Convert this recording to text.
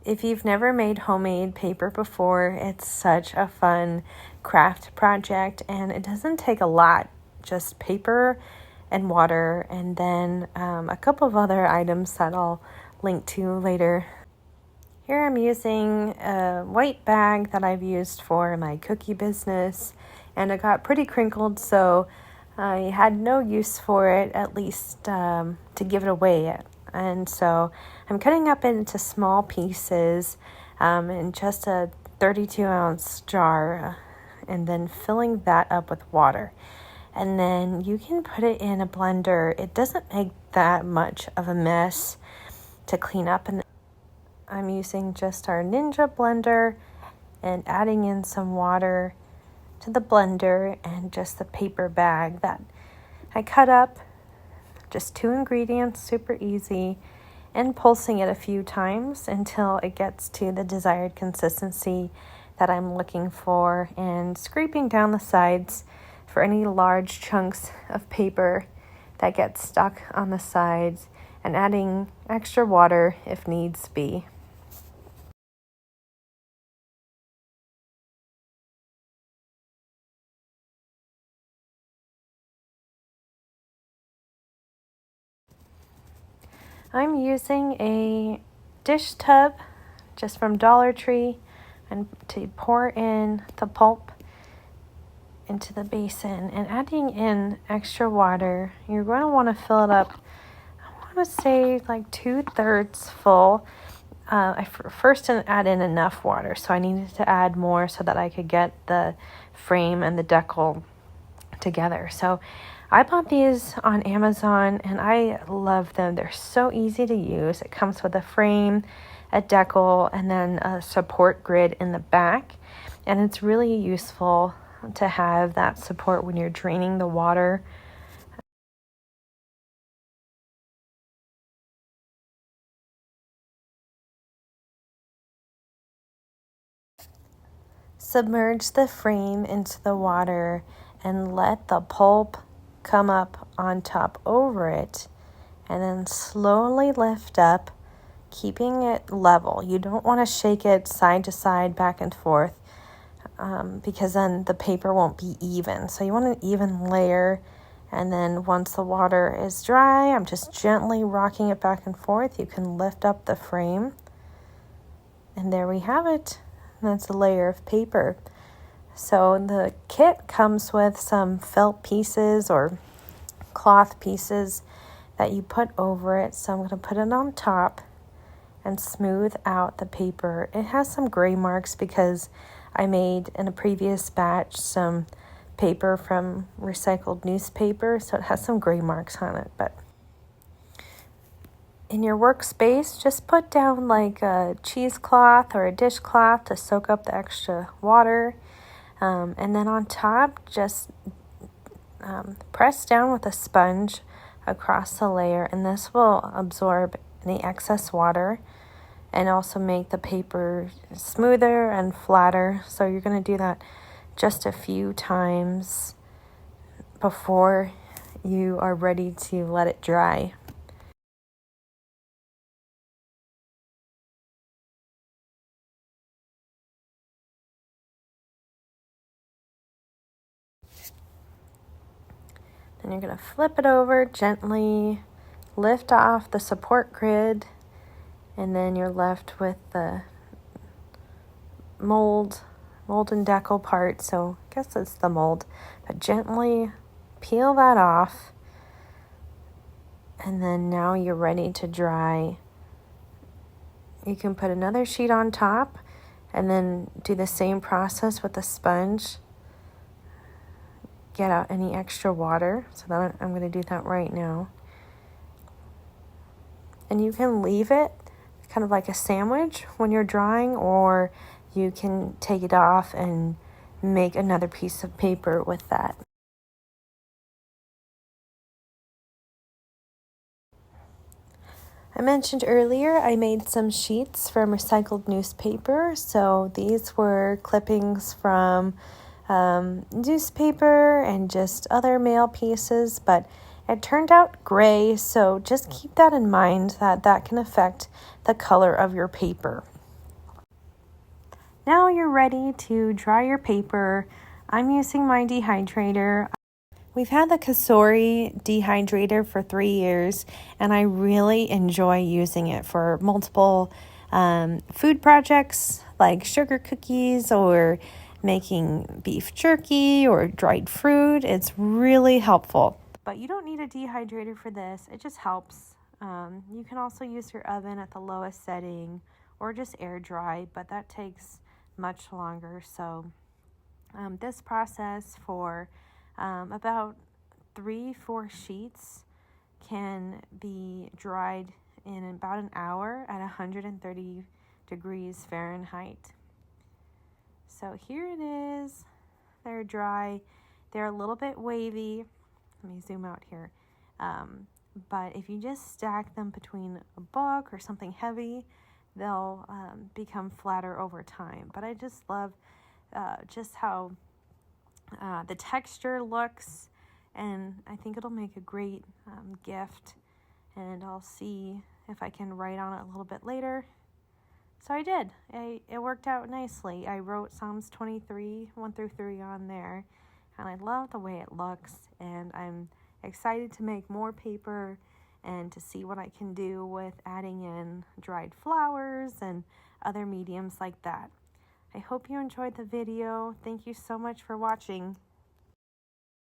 If you've never made homemade paper before, it's such a fun craft project, and it doesn't take a lot, just paper and water, and then a couple of other items that I'll link to later. Here I'm using a white bag that I've used for my cookie business, and it got pretty crinkled, so I had no use for it, at least to give it away. And so I'm cutting up into small pieces in just a 32-ounce jar, and then filling that up with water. And then you can put it in a blender. It doesn't make that much of a mess to clean up. And I'm using just our Ninja blender and adding in some water to the blender and just the paper bag that I cut up. Just 2 ingredients, super easy, and pulsing it a few times until it gets to the desired consistency that I'm looking for, and scraping down the sides for any large chunks of paper that get stuck on the sides, and adding extra water if needs be. I'm using a dish tub just from Dollar Tree, and to pour in the pulp into the basin and adding in extra water. You're going to want to fill it up, I want to say like 2/3 full. I first didn't add in enough water, so I needed to add more so that I could get the frame and the decal together. So I bought these on Amazon, and I love them. They're so easy to use. It comes with a frame, a decal, and then a support grid in the back. And it's really useful to have that support when you're draining the water. Submerge the frame into the water and let the pulp come up on top over it, and then slowly lift up, keeping it level. You don't want to shake it side to side, back and forth, because then the paper won't be even. So you want an even layer, and then once the water is dry, I'm just gently rocking it back and forth. You can lift up the frame, and there we have it. That's a layer of paper. So the kit comes with some felt pieces or cloth pieces that you put over it. So I'm going to put it on top and smooth out the paper. It has some gray marks because I made in a previous batch some paper from recycled newspaper, so it has some gray marks on it. But in your workspace, just put down like a cheesecloth or a dishcloth to soak up the extra water. And then on top, just press down with a sponge across the layer, and this will absorb any excess water and also make the paper smoother and flatter. So you're going to do that just a few times before you are ready to let it dry. Then you're going to flip it over gently, lift off the support grid, and then you're left with the mold and decal part. So I guess it's the mold, but gently peel that off, and then now you're ready to dry. You can put another sheet on top and then do the same process with the sponge. Get out any extra water. So that I'm going to do that right now. And you can leave it kind of like a sandwich when you're drying, or you can take it off and make another piece of paper with that. I mentioned earlier I made some sheets from recycled newspaper. So these were clippings from newspaper and just other mail pieces, but it turned out gray, so just keep that in mind, that can affect the color of your paper. Now you're ready to dry your paper. I'm using my dehydrator. We've had the Cosori dehydrator for 3 years, and I really enjoy using it for multiple food projects like sugar cookies or making beef jerky or dried fruit. It's really helpful. But you don't need a dehydrator for this. It just helps. You can also use your oven at the lowest setting or just air dry, but that takes much longer. So this process for about 3-4 sheets can be dried in about an hour at 130 degrees Fahrenheit. So here it is. They're dry. They're a little bit wavy. Let me zoom out here. But if you just stack them between a book or something heavy, they'll become flatter over time. But I just love just how the texture looks, and I think it'll make a great gift. And I'll see if I can write on it a little bit later. So I did. It worked out nicely. I wrote Psalms 23, 1-3 on there, and I love the way it looks, and I'm excited to make more paper and to see what I can do with adding in dried flowers and other mediums like that. I hope you enjoyed the video. Thank you so much for watching.